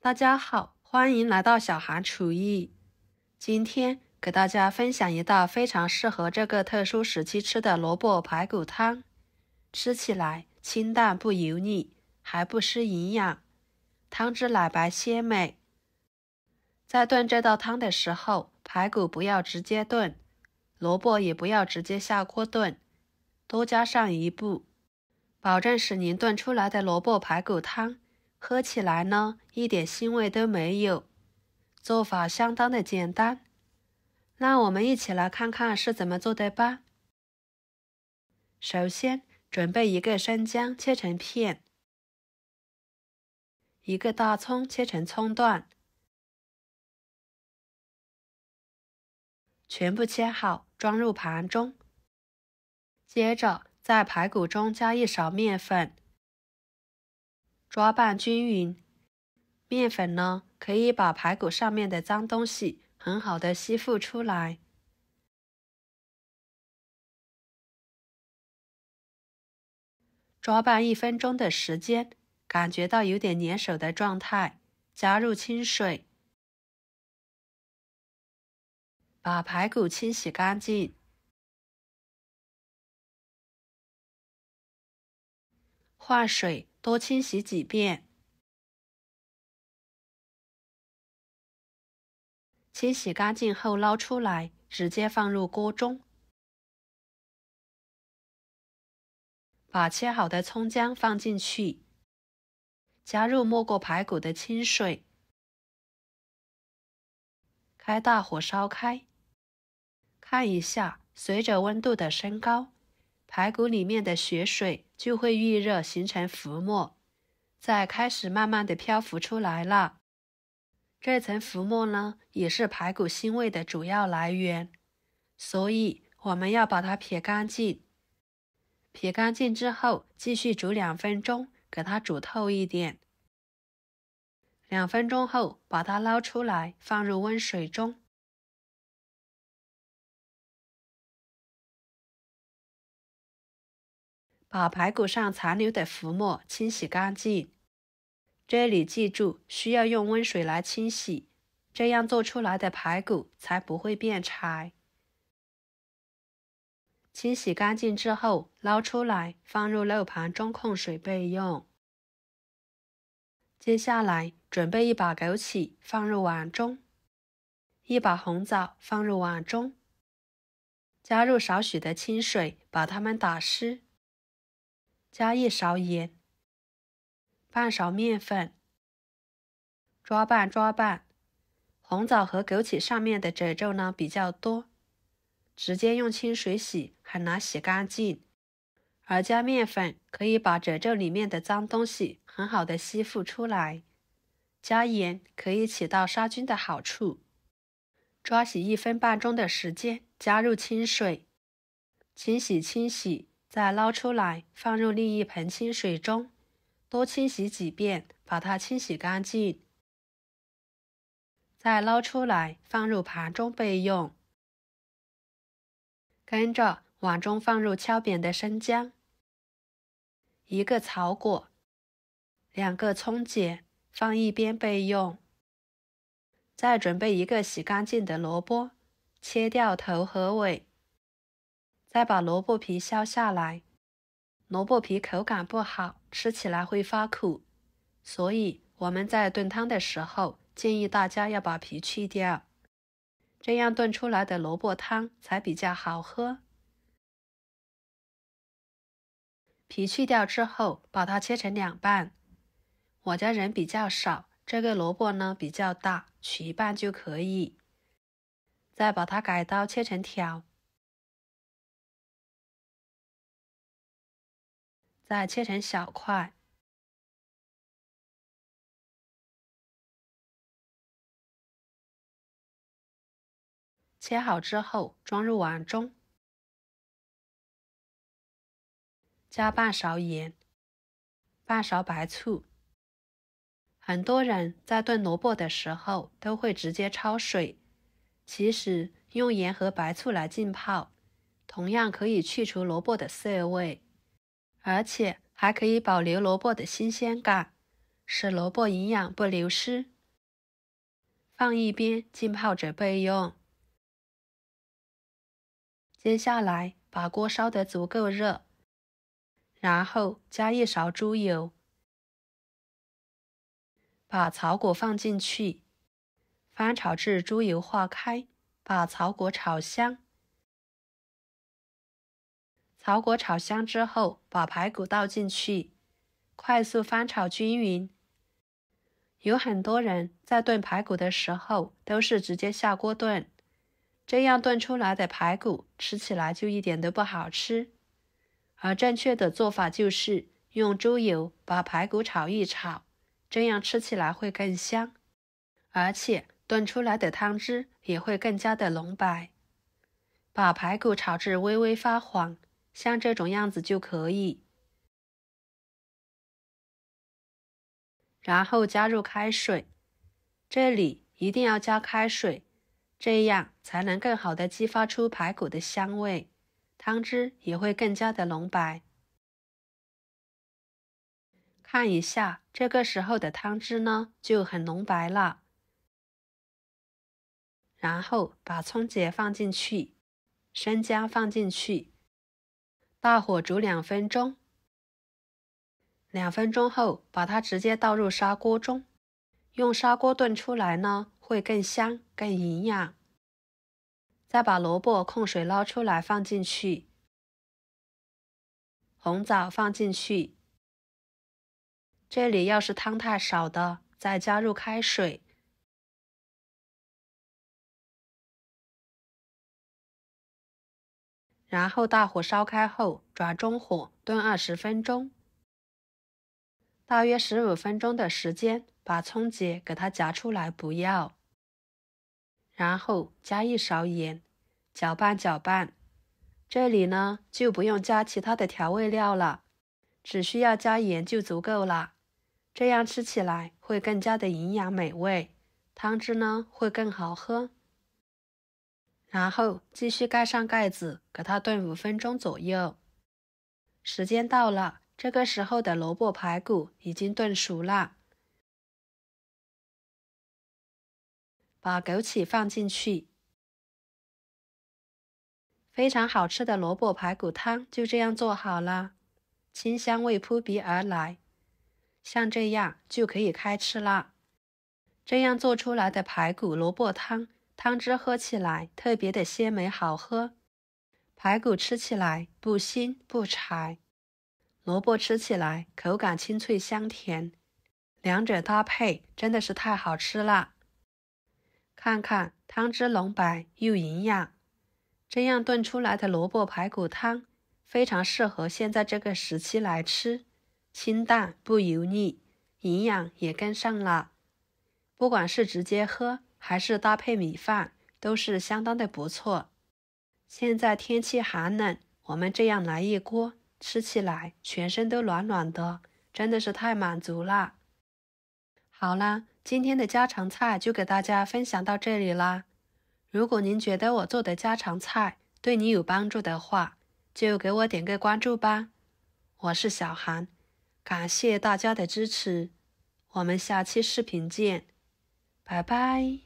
大家好，欢迎来到小韩厨艺。今天给大家分享一道非常适合这个特殊时期吃的萝卜排骨汤，吃起来清淡不油腻，还不失营养，汤汁奶白鲜美。在炖这道汤的时候，排骨不要直接炖，萝卜也不要直接下锅炖，多加上一步，保证使您炖出来的萝卜排骨汤喝起来呢，一点腥味都没有。做法相当的简单，那我们一起来看看是怎么做的吧。首先，准备一个生姜切成片，一个大葱切成葱段，全部切好，装入盘中。接着，在排骨中加一勺面粉，抓拌均匀。面粉呢，可以把排骨上面的脏东西很好的吸附出来。抓拌1分钟的时间，感觉到有点粘手的状态，加入清水，把排骨清洗干净。换水多清洗几遍。清洗干净后捞出来，直接放入锅中。把切好的葱姜放进去，加入没过排骨的清水，开大火烧开。看一下，随着温度的升高，排骨里面的血水就会预热形成浮沫，再开始慢慢的漂浮出来了。这层浮沫呢，也是排骨腥味的主要来源，所以我们要把它撇干净。撇干净之后，继续煮2分钟，给它煮透一点。2分钟后，把它捞出来，放入温水中。把排骨上残留的浮沫清洗干净。这里记住，需要用温水来清洗，这样做出来的排骨才不会变柴。清洗干净之后，捞出来，放入漏盘中控水备用。接下来，准备一把枸杞放入碗中，一把红枣放入碗中，加入少许的清水，把它们打湿。加1勺盐，半勺面粉，抓拌。红枣和枸杞上面的褶皱呢比较多，直接用清水洗很难洗干净，而加面粉可以把褶皱里面的脏东西很好的吸附出来。加盐可以起到杀菌的好处。抓洗1分半钟的时间，加入清水，清洗，再捞出来，放入另一盆清水中，多清洗几遍，把它清洗干净。再捞出来，放入盘中备用。跟着碗中放入敲扁的生姜，一个草果，2个葱剪，放一边备用。再准备一个洗干净的萝卜，切掉头和尾。再把萝卜皮削下来，萝卜皮口感不好，吃起来会发苦，所以我们在炖汤的时候，建议大家要把皮去掉，这样炖出来的萝卜汤才比较好喝。皮去掉之后，把它切成2半。我家人比较少，这个萝卜呢比较大，取1半就可以。再把它改刀切成条。再切成小块。切好之后，装入碗中，加半勺盐，半勺白醋。很多人在炖萝卜的时候都会直接焯水，其实用盐和白醋来浸泡，同样可以去除萝卜的涩味，而且还可以保留萝卜的新鲜感，使萝卜营养不流失。放一边浸泡着备用。接下来把锅烧得足够热，然后加1勺猪油，把草果放进去，翻炒至猪油化开，把草果炒香。草果炒香之后，把排骨倒进去，快速翻炒均匀。有很多人在炖排骨的时候都是直接下锅炖，这样炖出来的排骨吃起来就一点都不好吃。而正确的做法就是用猪油把排骨炒一炒，这样吃起来会更香，而且炖出来的汤汁也会更加的浓白。把排骨炒至微微发黄，像这种样子就可以。然后加入开水，这里一定要加开水，这样才能更好的激发出排骨的香味，汤汁也会更加的浓白。看一下，这个时候的汤汁呢就很浓白了。然后把葱节放进去，生姜放进去，大火煮2分钟。2分钟后，把它直接倒入砂锅中，用砂锅炖出来呢，会更香、更营养。再把萝卜控水捞出来放进去，红枣放进去。这里要是汤太少的，再加入开水。然后大火烧开后，转中火炖20分钟。大约15分钟的时间，把葱节给它夹出来不要。然后加1勺盐，搅拌搅拌。这里呢就不用加其他的调味料了，只需要加盐就足够了。这样吃起来会更加的营养美味，汤汁呢会更好喝。然后继续盖上盖子，给它炖5分钟左右。时间到了，这个时候的萝卜排骨已经炖熟了。把枸杞放进去。非常好吃的萝卜排骨汤就这样做好了，清香味扑鼻而来，像这样就可以开吃啦。这样做出来的排骨萝卜汤，汤汁喝起来特别的鲜美好喝，排骨吃起来不腥不柴，萝卜吃起来口感清脆香甜，两者搭配真的是太好吃了。看看汤汁浓白又营养，这样炖出来的萝卜排骨汤非常适合现在这个时期来吃，清淡不油腻，营养也跟上了。不管是直接喝还是搭配米饭，都是相当的不错。现在天气寒冷，我们这样来一锅，吃起来全身都暖暖的，真的是太满足了。好啦，今天的家常菜就给大家分享到这里啦。如果您觉得我做的家常菜对你有帮助的话，就给我点个关注吧。我是小韩，感谢大家的支持，我们下期视频见，拜拜。